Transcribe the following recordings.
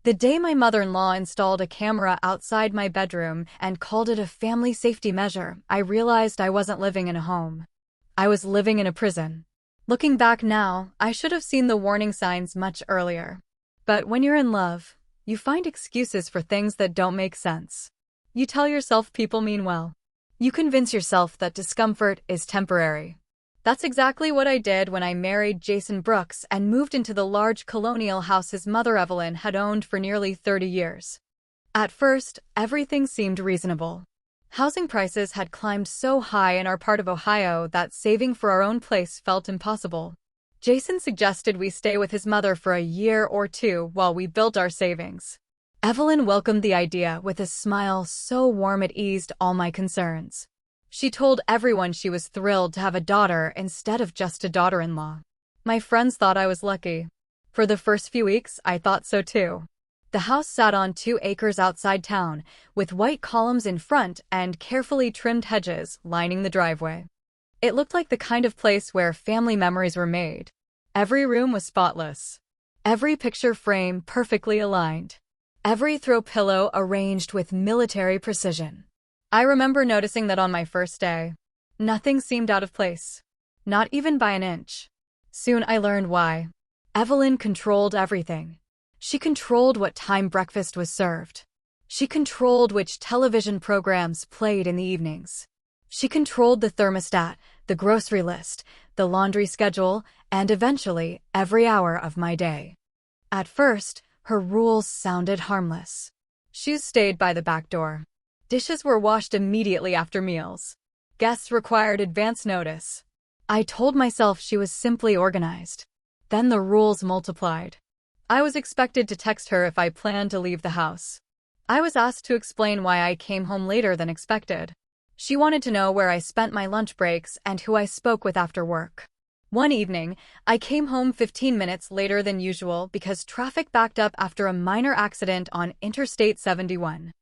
The day my mother-in-law installed a camera outside my bedroom and called it a family safety measure, I realized I wasn't living in a home. I was living in a prison. Looking back now, I should have seen the warning signs much earlier. But when you're in love, you find excuses for things that don't make sense. You tell yourself people mean well. You convince yourself that discomfort is temporary. That's exactly what I did when I married Jason Brooks and moved into the large colonial house his mother Evelyn had owned for nearly 30 years. At first, everything seemed reasonable. Housing prices had climbed so high in our part of Ohio that saving for our own place felt impossible. Jason suggested we stay with his mother for a year or two while we built our savings. Evelyn welcomed the idea with a smile so warm it eased all my concerns. She told everyone she was thrilled to have a daughter instead of just a daughter-in-law. My friends thought I was lucky. For the first few weeks, I thought so too. The house sat on 2 acres outside town, with white columns in front and carefully trimmed hedges lining the driveway. It looked like the kind of place where family memories were made. Every room was spotless. Every picture frame perfectly aligned. Every throw pillow arranged with military precision. I remember noticing that on my first day. Nothing seemed out of place. Not even by an inch. Soon I learned why. Evelyn controlled everything. She controlled what time breakfast was served. She controlled which television programs played in the evenings. She controlled the thermostat, the grocery list, the laundry schedule, and eventually every hour of my day. At first, her rules sounded harmless. Shoes stayed by the back door. Dishes were washed immediately after meals. Guests required advance notice. I told myself she was simply organized. Then the rules multiplied. I was expected to text her if I planned to leave the house. I was asked to explain why I came home later than expected. She wanted to know where I spent my lunch breaks and who I spoke with after work. One evening, I came home 15 minutes later than usual because traffic backed up after a minor accident on Interstate 71.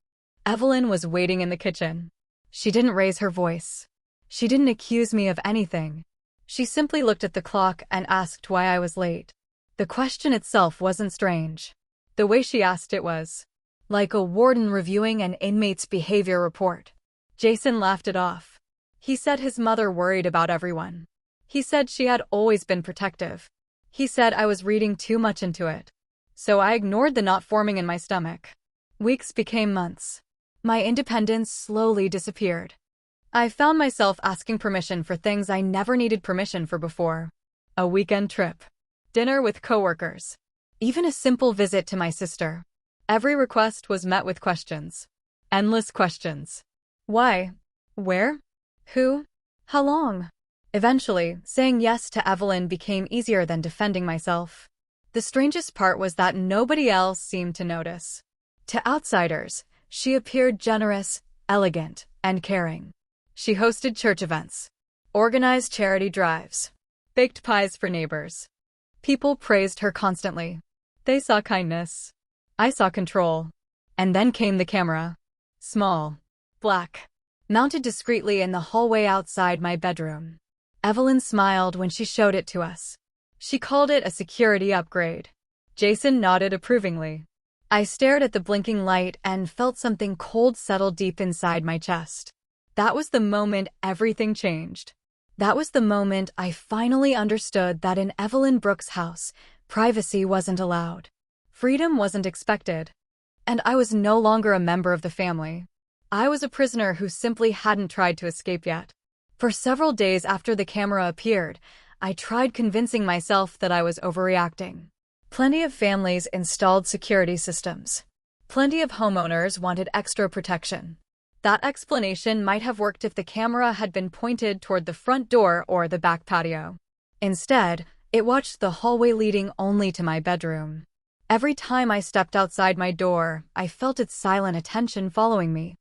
Evelyn was waiting in the kitchen. She didn't raise her voice. She didn't accuse me of anything. She simply looked at the clock and asked why I was late. The question itself wasn't strange. The way she asked it was like a warden reviewing an inmate's behavior report. Jason laughed it off. He said his mother worried about everyone. He said she had always been protective. He said I was reading too much into it. So I ignored the knot forming in my stomach. Weeks became months. My independence slowly disappeared. I found myself asking permission for things I never needed permission for before. A weekend trip. Dinner with coworkers. Even a simple visit to my sister. Every request was met with questions. Endless questions. Why? Where? Who? How long? Eventually, saying yes to Evelyn became easier than defending myself. The strangest part was that nobody else seemed to notice. To outsiders, she appeared generous, elegant, and caring. She hosted church events, organized charity drives, baked pies for neighbors. People praised her constantly. They saw kindness. I saw control. And then came the camera. Small, black, mounted discreetly in the hallway outside my bedroom. Evelyn smiled when she showed it to us. She called it a security upgrade. Jason nodded approvingly. I stared at the blinking light and felt something cold settle deep inside my chest. That was the moment everything changed. That was the moment I finally understood that in Evelyn Brooks' house, privacy wasn't allowed. Freedom wasn't expected. And I was no longer a member of the family. I was a prisoner who simply hadn't tried to escape yet. For several days after the camera appeared, I tried convincing myself that I was overreacting. Plenty of families installed security systems. Plenty of homeowners wanted extra protection. That explanation might have worked if the camera had been pointed toward the front door or the back patio. Instead, it watched the hallway leading only to my bedroom. Every time I stepped outside my door, I felt its silent attention following me.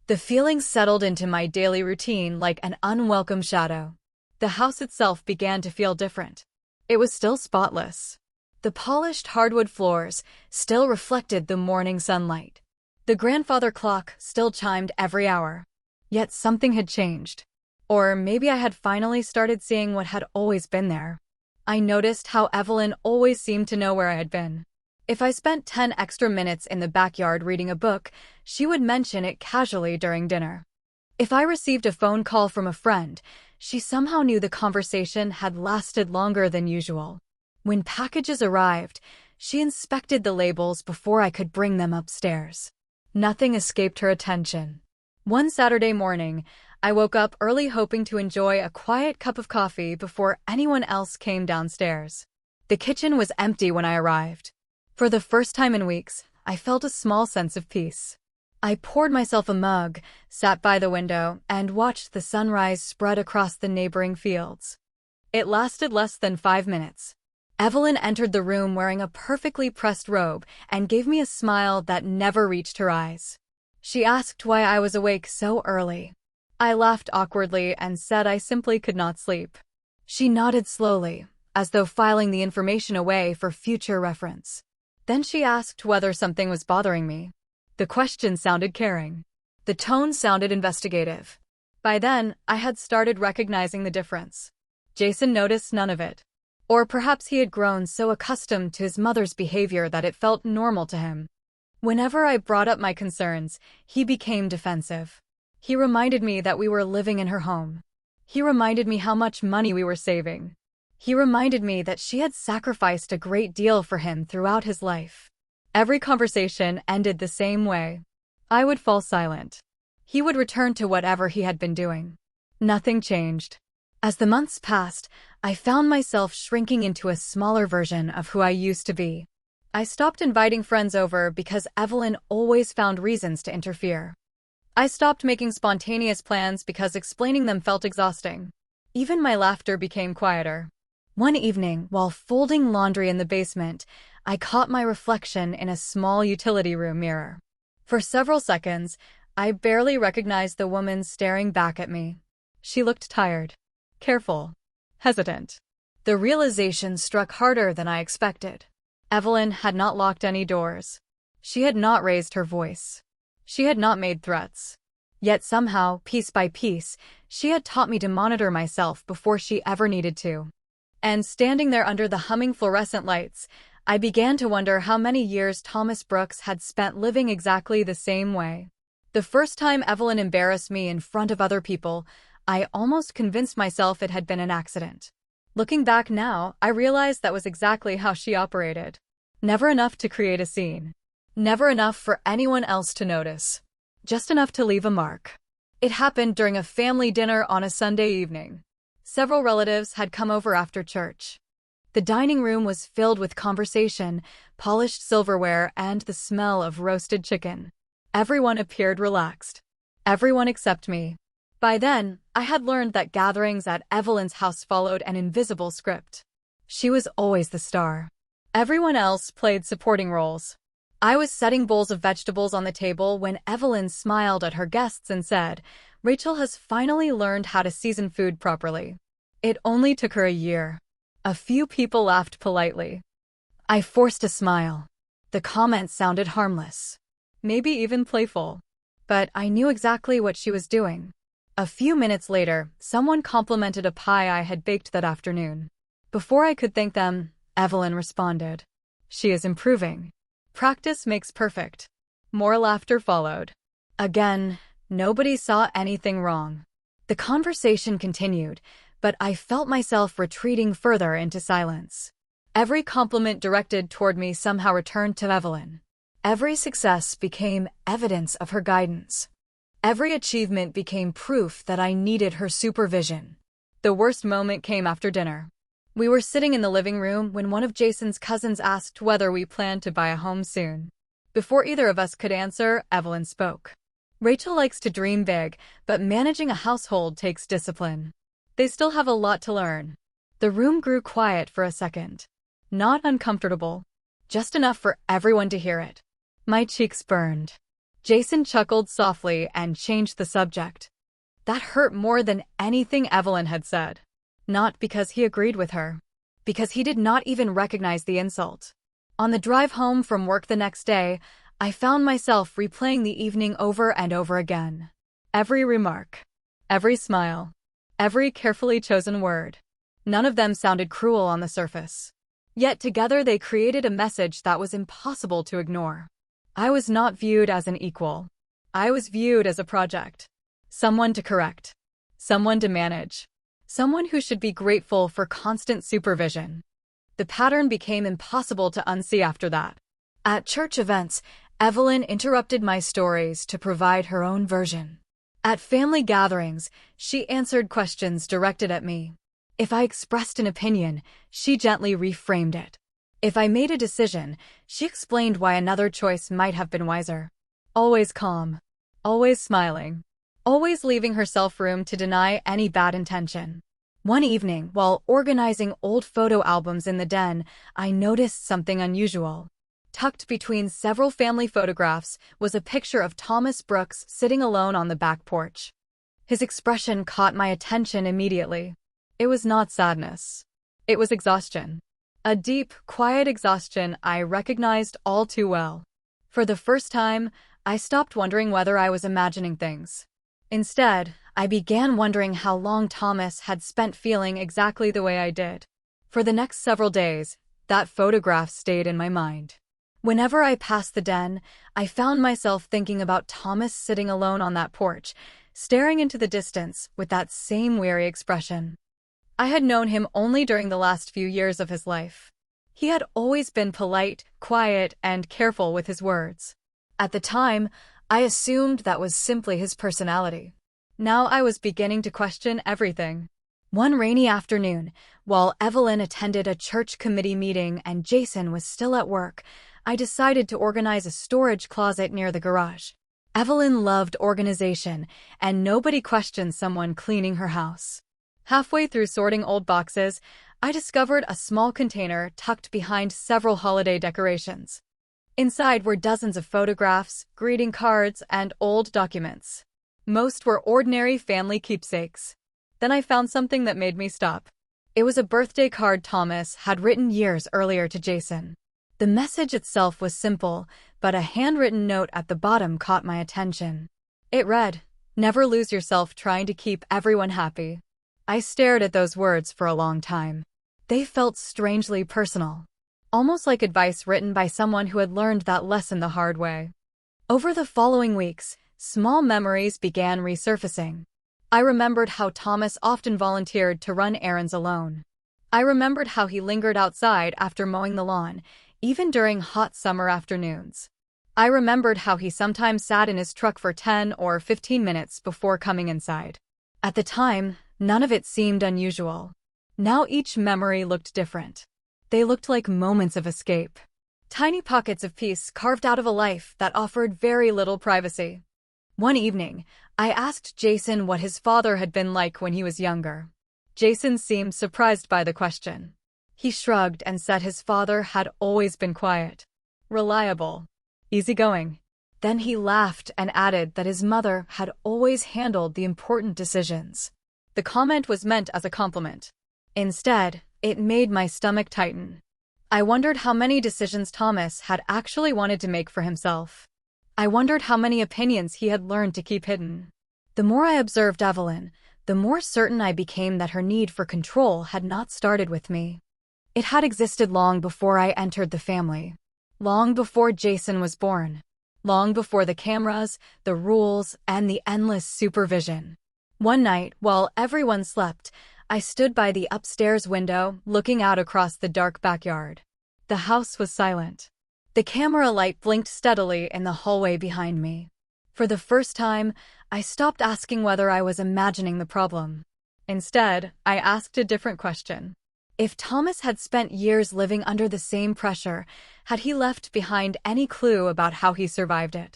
The feeling settled into my daily routine like an unwelcome shadow. The house itself began to feel different. It was still spotless. The polished hardwood floors still reflected the morning sunlight. The grandfather clock still chimed every hour. Yet something had changed. Or maybe I had finally started seeing what had always been there. I noticed how Evelyn always seemed to know where I had been. If I spent 10 extra minutes in the backyard reading a book, she would mention it casually during dinner. If I received a phone call from a friend, she somehow knew the conversation had lasted longer than usual. When packages arrived, she inspected the labels before I could bring them upstairs. Nothing escaped her attention. One Saturday morning, I woke up early hoping to enjoy a quiet cup of coffee before anyone else came downstairs. The kitchen was empty when I arrived. For the first time in weeks, I felt a small sense of peace. I poured myself a mug, sat by the window, and watched the sunrise spread across the neighboring fields. It lasted less than 5 minutes. Evelyn entered the room wearing a perfectly pressed robe and gave me a smile that never reached her eyes. She asked why I was awake so early. I laughed awkwardly and said I simply could not sleep. She nodded slowly, as though filing the information away for future reference. Then she asked whether something was bothering me. The question sounded caring. The tone sounded investigative. By then, I had started recognizing the difference. Jason noticed none of it. Or perhaps he had grown so accustomed to his mother's behavior that it felt normal to him. Whenever I brought up my concerns, he became defensive. He reminded me that we were living in her home. He reminded me how much money we were saving. He reminded me that she had sacrificed a great deal for him throughout his life. Every conversation ended the same way. I would fall silent. He would return to whatever he had been doing. Nothing changed. As the months passed, I found myself shrinking into a smaller version of who I used to be. I stopped inviting friends over because Evelyn always found reasons to interfere. I stopped making spontaneous plans because explaining them felt exhausting. Even my laughter became quieter. One evening, while folding laundry in the basement, I caught my reflection in a small utility room mirror. For several seconds, I barely recognized the woman staring back at me. She looked tired, careful, hesitant. The realization struck harder than I expected. Evelyn had not locked any doors. She had not raised her voice. She had not made threats. Yet somehow, piece by piece, she had taught me to monitor myself before she ever needed to. And standing there under the humming fluorescent lights, I began to wonder how many years Thomas Brooks had spent living exactly the same way. The first time Evelyn embarrassed me in front of other people, I almost convinced myself it had been an accident. Looking back now, I realized that was exactly how she operated. Never enough to create a scene. Never enough for anyone else to notice. Just enough to leave a mark. It happened during a family dinner on a Sunday evening. Several relatives had come over after church. The dining room was filled with conversation, polished silverware, and the smell of roasted chicken. Everyone appeared relaxed. Everyone except me. By then, I had learned that gatherings at Evelyn's house followed an invisible script. She was always the star. Everyone else played supporting roles. I was setting bowls of vegetables on the table when Evelyn smiled at her guests and said, "Rachel has finally learned how to season food properly." It only took her a year. A few people laughed politely. I forced a smile. The comments sounded harmless, maybe even playful. But I knew exactly what she was doing. A few minutes later, someone complimented a pie I had baked that afternoon. Before I could thank them, Evelyn responded, "She is improving. Practice makes perfect." More laughter followed. Again, nobody saw anything wrong. The conversation continued, but I felt myself retreating further into silence. Every compliment directed toward me somehow returned to Evelyn. Every success became evidence of her guidance. Every achievement became proof that I needed her supervision. The worst moment came after dinner. We were sitting in the living room when one of Jason's cousins asked whether we planned to buy a home soon. Before either of us could answer, Evelyn spoke. "Rachel likes to dream big, but managing a household takes discipline. They still have a lot to learn." The room grew quiet for a second. Not uncomfortable, just enough for everyone to hear it. My cheeks burned. Jason chuckled softly and changed the subject. That hurt more than anything Evelyn had said. Not because he agreed with her. Because he did not even recognize the insult. On the drive home from work the next day, I found myself replaying the evening over and over again. Every remark. Every smile. Every carefully chosen word. None of them sounded cruel on the surface. Yet together they created a message that was impossible to ignore. I was not viewed as an equal. I was viewed as a project. Someone to correct. Someone to manage. Someone who should be grateful for constant supervision. The pattern became impossible to unsee after that. At church events, Evelyn interrupted my stories to provide her own version. At family gatherings, she answered questions directed at me. If I expressed an opinion, she gently reframed it. If I made a decision, she explained why another choice might have been wiser. Always calm. Always smiling. Always leaving herself room to deny any bad intention. One evening, while organizing old photo albums in the den, I noticed something unusual. Tucked between several family photographs was a picture of Thomas Brooks sitting alone on the back porch. His expression caught my attention immediately. It was not sadness. It was exhaustion. A deep, quiet exhaustion I recognized all too well. For the first time, I stopped wondering whether I was imagining things. Instead, I began wondering how long Thomas had spent feeling exactly the way I did. For the next several days, that photograph stayed in my mind. Whenever I passed the den, I found myself thinking about Thomas sitting alone on that porch, staring into the distance with that same weary expression. I had known him only during the last few years of his life. He had always been polite, quiet, and careful with his words. At the time, I assumed that was simply his personality. Now I was beginning to question everything. One rainy afternoon, while Evelyn attended a church committee meeting and Jason was still at work, I decided to organize a storage closet near the garage. Evelyn loved organization, and nobody questioned someone cleaning her house. Halfway through sorting old boxes, I discovered a small container tucked behind several holiday decorations. Inside were dozens of photographs, greeting cards, and old documents. Most were ordinary family keepsakes. Then I found something that made me stop. It was a birthday card Thomas had written years earlier to Jason. The message itself was simple, but a handwritten note at the bottom caught my attention. It read, "Never lose yourself trying to keep everyone happy." I stared at those words for a long time. They felt strangely personal, almost like advice written by someone who had learned that lesson the hard way. Over the following weeks, small memories began resurfacing. I remembered how Thomas often volunteered to run errands alone. I remembered how he lingered outside after mowing the lawn, even during hot summer afternoons. I remembered how he sometimes sat in his truck for 10 or 15 minutes before coming inside. At the time, none of it seemed unusual. Now each memory looked different. They looked like moments of escape. Tiny pockets of peace carved out of a life that offered very little privacy. One evening, I asked Jason what his father had been like when he was younger. Jason seemed surprised by the question. He shrugged and said his father had always been quiet, reliable, easygoing. Then he laughed and added that his mother had always handled the important decisions. The comment was meant as a compliment. Instead, it made my stomach tighten. I wondered how many decisions Thomas had actually wanted to make for himself. I wondered how many opinions he had learned to keep hidden. The more I observed Evelyn, the more certain I became that her need for control had not started with me. It had existed long before I entered the family. Long before Jason was born. Long before the cameras, the rules, and the endless supervision. One night, while everyone slept, I stood by the upstairs window, looking out across the dark backyard. The house was silent. The camera light blinked steadily in the hallway behind me. For the first time, I stopped asking whether I was imagining the problem. Instead, I asked a different question. If Thomas had spent years living under the same pressure, had he left behind any clue about how he survived it?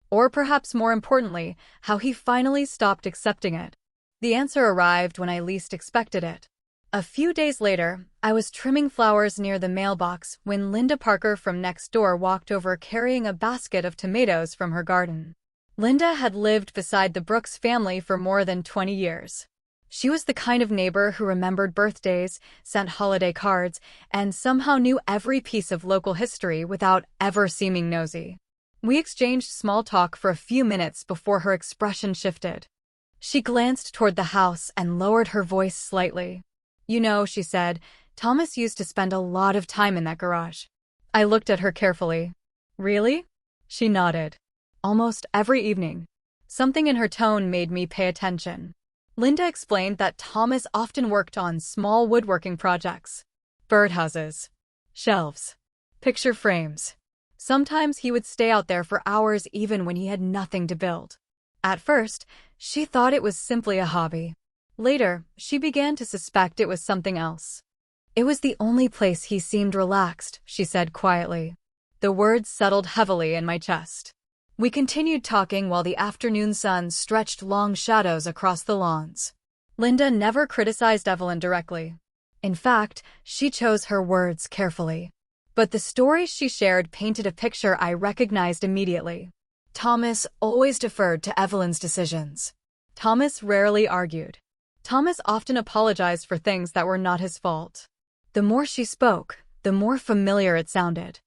Or perhaps more importantly, how he finally stopped accepting it? The answer arrived when I least expected it. A few days later, I was trimming flowers near the mailbox when Linda Parker from next door walked over carrying a basket of tomatoes from her garden. Linda had lived beside the Brooks family for more than 20 years. She was the kind of neighbor who remembered birthdays, sent holiday cards, and somehow knew every piece of local history without ever seeming nosy. We exchanged small talk for a few minutes before her expression shifted. She glanced toward the house and lowered her voice slightly. "You know," she said, Thomas used to spend a lot of time in that garage. I looked at her carefully. Really? She nodded. Almost every evening. Something in her tone made me pay attention. Linda explained that Thomas often worked on small woodworking projects. Birdhouses. Shelves. Picture frames. Sometimes he would stay out there for hours even when he had nothing to build. At first, she thought it was simply a hobby. Later, she began to suspect it was something else. It was the only place he seemed relaxed, she said quietly. The words settled heavily in my chest. We continued talking while the afternoon sun stretched long shadows across the lawns. Linda never criticized Evelyn directly. In fact, she chose her words carefully. But the stories she shared painted a picture I recognized immediately. Thomas always deferred to Evelyn's decisions. Thomas rarely argued. Thomas often apologized for things that were not his fault. The more she spoke, the more familiar it sounded.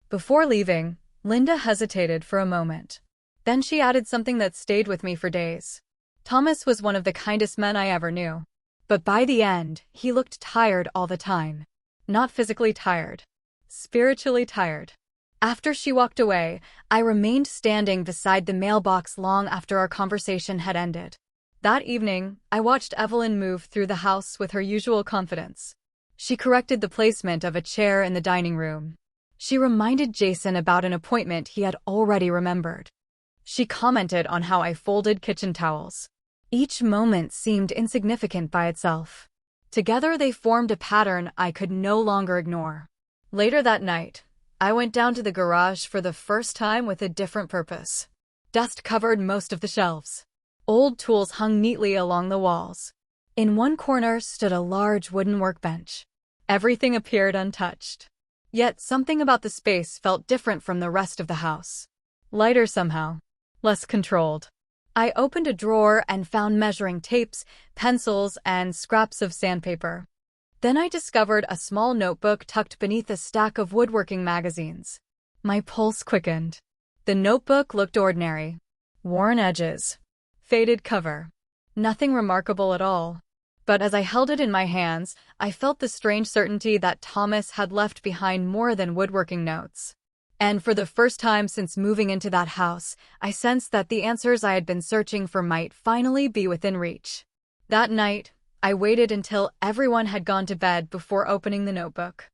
Before leaving, Linda hesitated for a moment. Then she added something that stayed with me for days. Thomas was one of the kindest men I ever knew. But by the end, he looked tired all the time. Not physically tired. Spiritually tired. After she walked away, I remained standing beside the mailbox long after our conversation had ended. That evening, I watched Evelyn move through the house with her usual confidence. She corrected the placement of a chair in the dining room. She reminded Jason about an appointment he had already remembered. She commented on how I folded kitchen towels. Each moment seemed insignificant by itself. Together they formed a pattern I could no longer ignore. Later that night, I went down to the garage for the first time with a different purpose. Dust covered most of the shelves. Old tools hung neatly along the walls. In one corner stood a large wooden workbench. Everything appeared untouched. Yet something about the space felt different from the rest of the house. Lighter somehow. Less controlled. I opened a drawer and found measuring tapes, pencils, and scraps of sandpaper. Then I discovered a small notebook tucked beneath a stack of woodworking magazines. My pulse quickened. The notebook looked ordinary. Worn edges. Faded cover. Nothing remarkable at all. But as I held it in my hands, I felt the strange certainty that Thomas had left behind more than woodworking notes. And for the first time since moving into that house, I sensed that the answers I had been searching for might finally be within reach. That night, I waited until everyone had gone to bed before opening the notebook.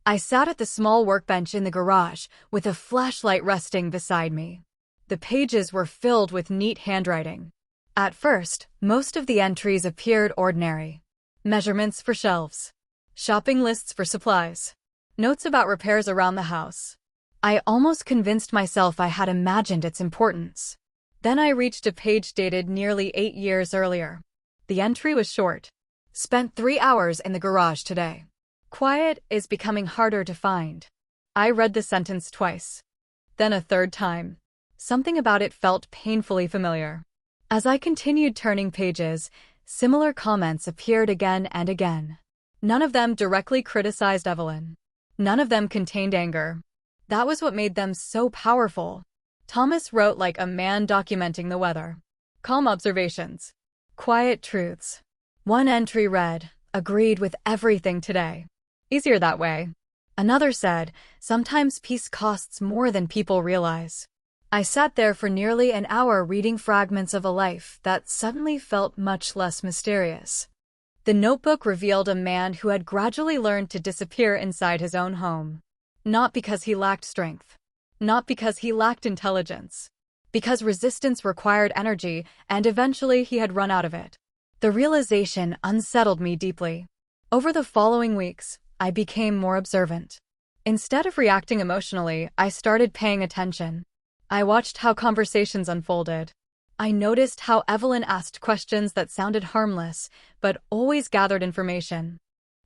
I sat at the small workbench in the garage, with a flashlight resting beside me. The pages were filled with neat handwriting. At first, most of the entries appeared ordinary. Measurements for shelves. Shopping lists for supplies. Notes about repairs around the house. I almost convinced myself I had imagined its importance. Then I reached a page dated nearly 8 years earlier. The entry was short. Spent 3 hours in the garage today. Quiet is becoming harder to find. I read the sentence twice. Then a third time. Something about it felt painfully familiar. As I continued turning pages, similar comments appeared again and again. None of them directly criticized Evelyn. None of them contained anger. That was what made them so powerful. Thomas wrote like a man documenting the weather. Calm observations. Quiet truths. One entry read, "Agreed with everything today." Easier that way. Another said, "Sometimes peace costs more than people realize." I sat there for nearly an hour reading fragments of a life that suddenly felt much less mysterious. The notebook revealed a man who had gradually learned to disappear inside his own home. Not because he lacked strength. Not because he lacked intelligence. Because resistance required energy, and eventually he had run out of it. The realization unsettled me deeply. Over the following weeks, I became more observant. Instead of reacting emotionally, I started paying attention. I watched how conversations unfolded. I noticed how Evelyn asked questions that sounded harmless, but always gathered information.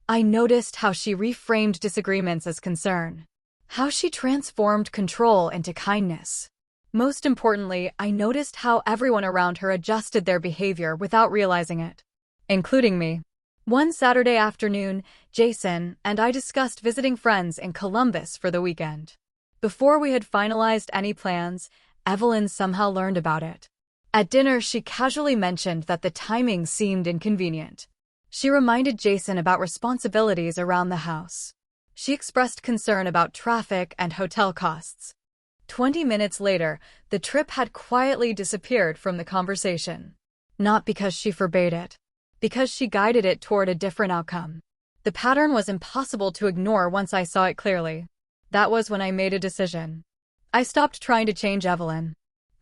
I noticed how she reframed disagreements as concern. How she transformed control into kindness. Most importantly, I noticed how everyone around her adjusted their behavior without realizing it, including me. One Saturday afternoon, Jason and I discussed visiting friends in Columbus for the weekend. Before we had finalized any plans, Evelyn somehow learned about it. At dinner, she casually mentioned that the timing seemed inconvenient. She reminded Jason about responsibilities around the house. She expressed concern about traffic and hotel costs. 20 minutes later, the trip had quietly disappeared from the conversation. Not because she forbade it, because she guided it toward a different outcome. The pattern was impossible to ignore once I saw it clearly. That was when I made a decision. I stopped trying to change Evelyn.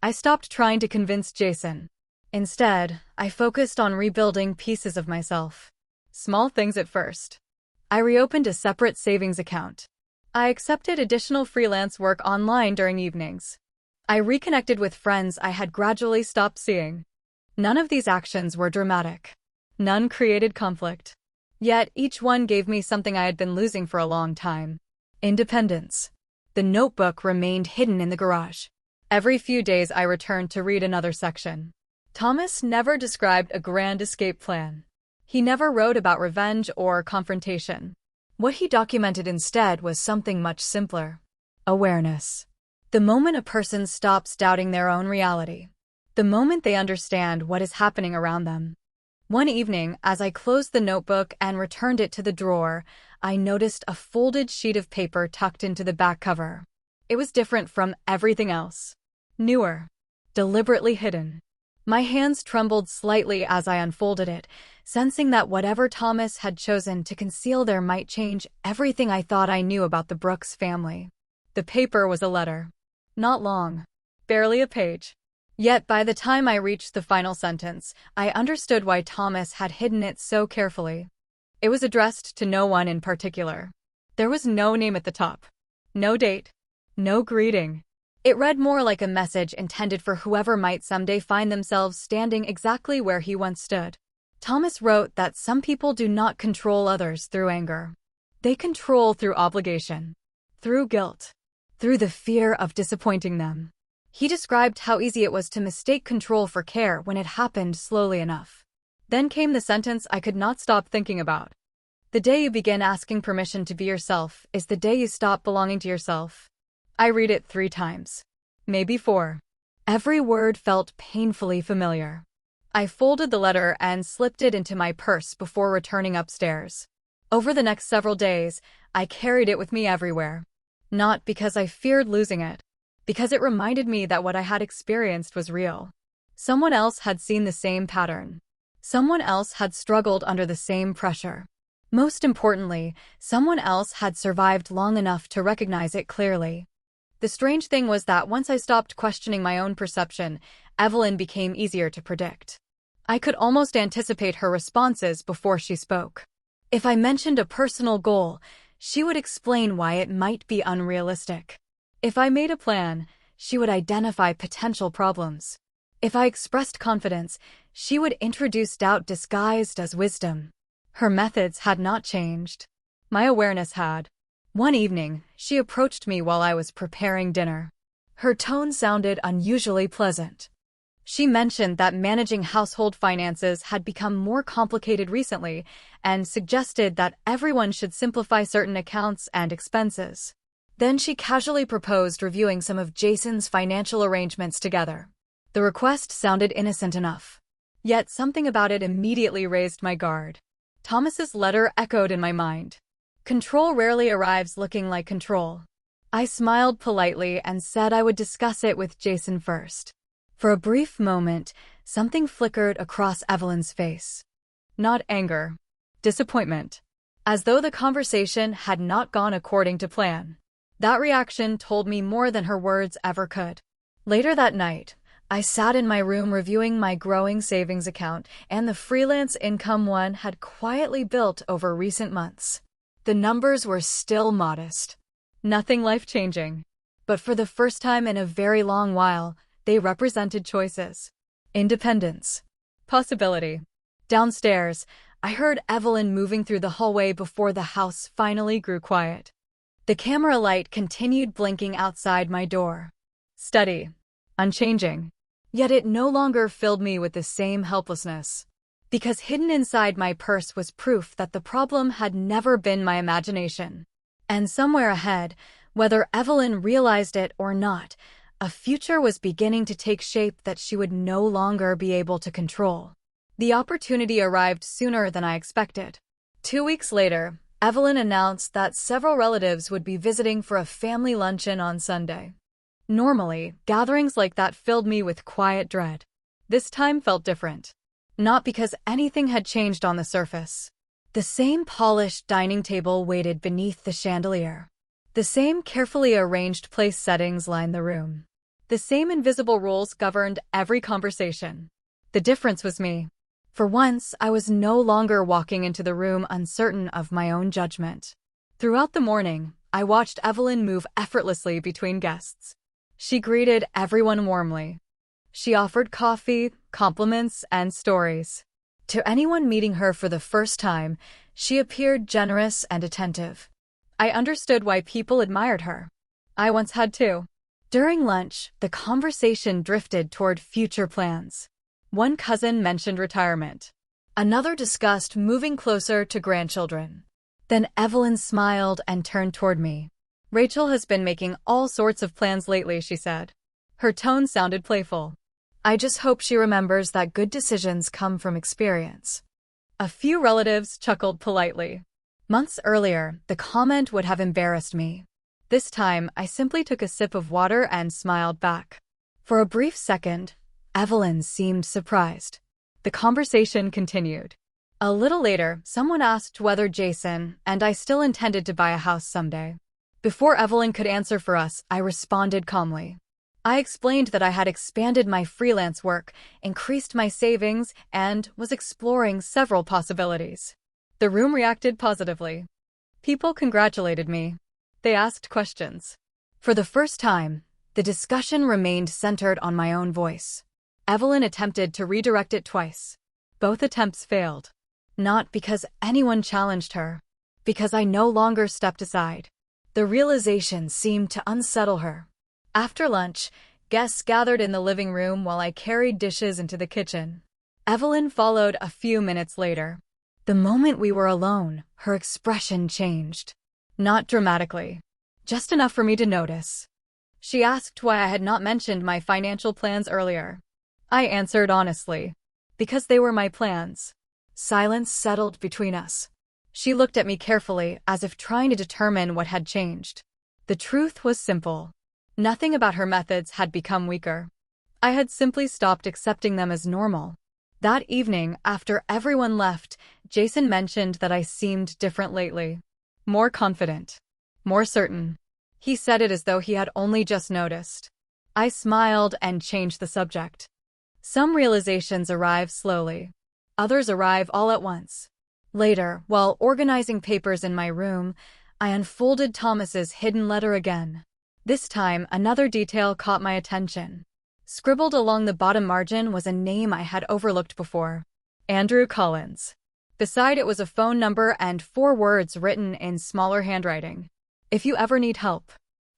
I stopped trying to convince Jason. Instead, I focused on rebuilding pieces of myself. Small things at first. I reopened a separate savings account. I accepted additional freelance work online during evenings. I reconnected with friends I had gradually stopped seeing. None of these actions were dramatic. None created conflict. Yet each one gave me something I had been losing for a long time. Independence. The notebook remained hidden in the garage. Every few days I returned to read another section. Thomas never described a grand escape plan. He never wrote about revenge or confrontation. What he documented instead was something much simpler. Awareness. The moment a person stops doubting their own reality. The moment they understand what is happening around them. One evening, as I closed the notebook and returned it to the drawer, I noticed a folded sheet of paper tucked into the back cover. It was different from everything else. Newer. Deliberately hidden. My hands trembled slightly as I unfolded it, sensing that whatever Thomas had chosen to conceal there might change everything I thought I knew about the Brooks family. The paper was a letter. Not long. Barely a page. Yet by the time I reached the final sentence, I understood why Thomas had hidden it so carefully. It was addressed to no one in particular. There was no name at the top. No date. No greeting. It read more like a message intended for whoever might someday find themselves standing exactly where he once stood. Thomas wrote that some people do not control others through anger. They control through obligation, through guilt, through the fear of disappointing them. He described how easy it was to mistake control for care when it happened slowly enough. Then came the sentence I could not stop thinking about. The day you begin asking permission to be yourself is the day you stop belonging to yourself. I read it 3 times. Maybe 4. Every word felt painfully familiar. I folded the letter and slipped it into my purse before returning upstairs. Over the next several days, I carried it with me everywhere. Not because I feared losing it, because it reminded me that what I had experienced was real. Someone else had seen the same pattern. Someone else had struggled under the same pressure. Most importantly, someone else had survived long enough to recognize it clearly. The strange thing was that once I stopped questioning my own perception, Evelyn became easier to predict. I could almost anticipate her responses before she spoke. If I mentioned a personal goal, she would explain why it might be unrealistic. If I made a plan, she would identify potential problems. If I expressed confidence, she would introduce doubt disguised as wisdom. Her methods had not changed. My awareness had. One evening, she approached me while I was preparing dinner. Her tone sounded unusually pleasant. She mentioned that managing household finances had become more complicated recently and suggested that everyone should simplify certain accounts and expenses. Then she casually proposed reviewing some of Jason's financial arrangements together. The request sounded innocent enough. Yet something about it immediately raised my guard. Thomas's letter echoed in my mind. Control rarely arrives looking like control. I smiled politely and said I would discuss it with Jason first. For a brief moment, something flickered across Evelyn's face. Not anger. Disappointment. As though the conversation had not gone according to plan. That reaction told me more than her words ever could. Later that night, I sat in my room reviewing my growing savings account and the freelance income one had quietly built over recent months. The numbers were still modest. Nothing life-changing. But for the first time in a very long while, they represented choices. Independence. Possibility. Downstairs, I heard Evelyn moving through the hallway before the house finally grew quiet. The camera light continued blinking outside my door. Steady. Unchanging. Yet it no longer filled me with the same helplessness. Because hidden inside my purse was proof that the problem had never been my imagination. And somewhere ahead, whether Evelyn realized it or not, a future was beginning to take shape that she would no longer be able to control. The opportunity arrived sooner than I expected. 2 weeks later, Evelyn announced that several relatives would be visiting for a family luncheon on Sunday. Normally, gatherings like that filled me with quiet dread. This time felt different. Not because anything had changed on the surface. The same polished dining table waited beneath the chandelier. The same carefully arranged place settings lined the room. The same invisible rules governed every conversation. The difference was me. For once, I was no longer walking into the room uncertain of my own judgment. Throughout the morning, I watched Evelyn move effortlessly between guests. She greeted everyone warmly. She offered coffee, compliments, and stories. To anyone meeting her for the first time, she appeared generous and attentive. I understood why people admired her. I once had too. During lunch, the conversation drifted toward future plans. One cousin mentioned retirement. Another discussed moving closer to grandchildren. Then Evelyn smiled and turned toward me. Rachel has been making all sorts of plans lately, she said. Her tone sounded playful. I just hope she remembers that good decisions come from experience. A few relatives chuckled politely. Months earlier, the comment would have embarrassed me. This time, I simply took a sip of water and smiled back. For a brief second, Evelyn seemed surprised. The conversation continued. A little later, someone asked whether Jason and I still intended to buy a house someday. Before Evelyn could answer for us, I responded calmly. I explained that I had expanded my freelance work, increased my savings, and was exploring several possibilities. The room reacted positively. People congratulated me. They asked questions. For the first time, the discussion remained centered on my own voice. Evelyn attempted to redirect it twice. Both attempts failed. Not because anyone challenged her, because I no longer stepped aside. The realization seemed to unsettle her. After lunch, guests gathered in the living room while I carried dishes into the kitchen. Evelyn followed a few minutes later. The moment we were alone, her expression changed. Not dramatically. Just enough for me to notice. She asked why I had not mentioned my financial plans earlier. I answered honestly. Because they were my plans. Silence settled between us. She looked at me carefully, as if trying to determine what had changed. The truth was simple. Nothing about her methods had become weaker. I had simply stopped accepting them as normal. That evening, after everyone left, Jason mentioned that I seemed different lately. More confident. More certain. He said it as though he had only just noticed. I smiled and changed the subject. Some realizations arrive slowly. Others arrive all at once. Later, while organizing papers in my room, I unfolded Thomas's hidden letter again. This time, another detail caught my attention. Scribbled along the bottom margin was a name I had overlooked before. Andrew Collins. Beside it was a phone number and 4 words written in smaller handwriting. If you ever need help.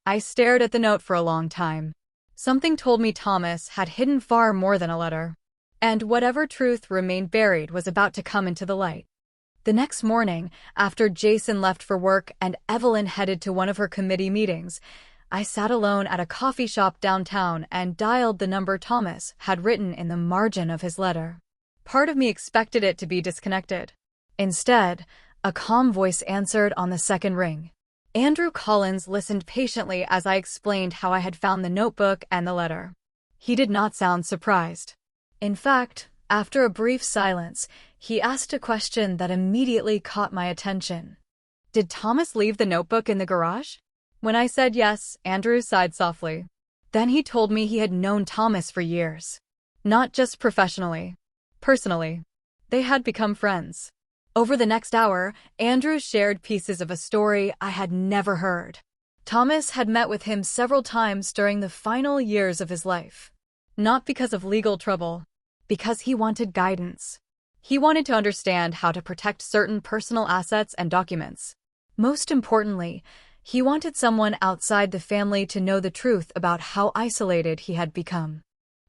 I stared at the note for a long time. Something told me Thomas had hidden far more than a letter. And whatever truth remained buried was about to come into the light. The next morning, after Jason left for work and Evelyn headed to one of her committee meetings, I sat alone at a coffee shop downtown and dialed the number Thomas had written in the margin of his letter. Part of me expected it to be disconnected. Instead, a calm voice answered on the second ring. Andrew Collins listened patiently as I explained how I had found the notebook and the letter. He did not sound surprised. In fact, after a brief silence, he asked a question that immediately caught my attention. Did Thomas leave the notebook in the garage? When I said yes, Andrew sighed softly. Then he told me he had known Thomas for years. Not just professionally. Personally. They had become friends. Over the next hour, Andrew shared pieces of a story I had never heard. Thomas had met with him several times during the final years of his life. Not because of legal trouble. Because he wanted guidance. He wanted to understand how to protect certain personal assets and documents. Most importantly, he wanted someone outside the family to know the truth about how isolated he had become.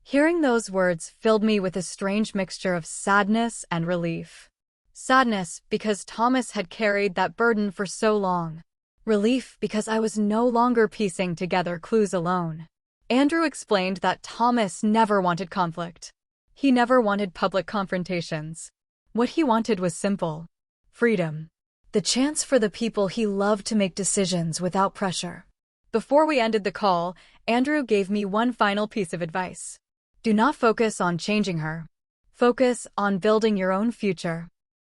Hearing those words filled me with a strange mixture of sadness and relief. Sadness because Thomas had carried that burden for so long. Relief because I was no longer piecing together clues alone. Andrew explained that Thomas never wanted conflict. He never wanted public confrontations. What he wanted was simple: freedom. The chance for the people he loved to make decisions without pressure. Before we ended the call, Andrew gave me one final piece of advice. Do not focus on changing her. Focus on building your own future.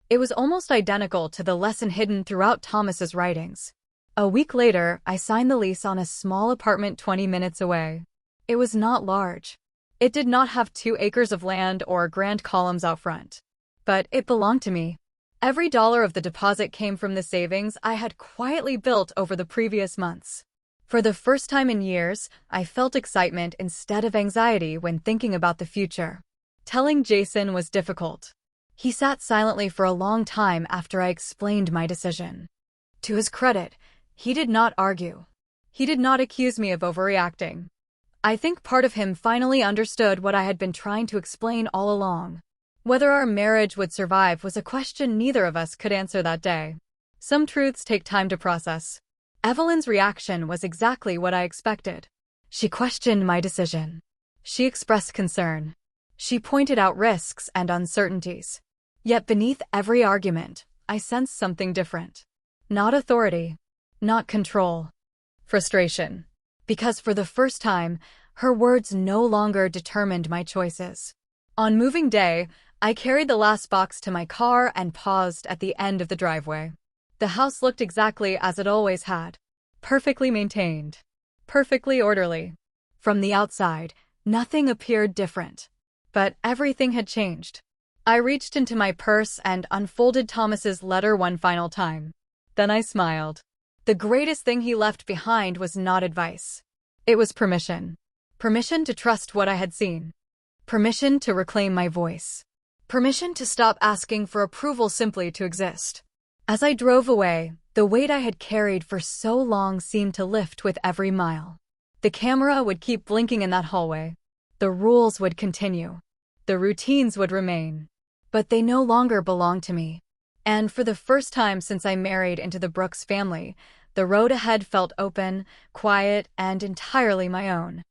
It was almost identical to the lesson hidden throughout Thomas's writings. A week later, I signed the lease on a small apartment 20 minutes away. It was not large. It did not have 2 acres of land or grand columns out front. But it belonged to me. Every dollar of the deposit came from the savings I had quietly built over the previous months. For the first time in years, I felt excitement instead of anxiety when thinking about the future. Telling Jason was difficult. He sat silently for a long time after I explained my decision. To his credit, he did not argue. He did not accuse me of overreacting. I think part of him finally understood what I had been trying to explain all along. Whether our marriage would survive was a question neither of us could answer that day. Some truths take time to process. Evelyn's reaction was exactly what I expected. She questioned my decision. She expressed concern. She pointed out risks and uncertainties. Yet beneath every argument, I sensed something different. Not authority. Not control. Frustration. Because for the first time, her words no longer determined my choices. On moving day, I carried the last box to my car and paused at the end of the driveway. The house looked exactly as it always had. Perfectly maintained. Perfectly orderly. From the outside, nothing appeared different. But everything had changed. I reached into my purse and unfolded Thomas's letter one final time. Then I smiled. The greatest thing he left behind was not advice. It was permission. Permission to trust what I had seen. Permission to reclaim my voice. Permission to stop asking for approval simply to exist. As I drove away, the weight I had carried for so long seemed to lift with every mile. The camera would keep blinking in that hallway. The rules would continue. The routines would remain. But they no longer belonged to me. And for the first time since I married into the Brooks family, the road ahead felt open, quiet, and entirely my own.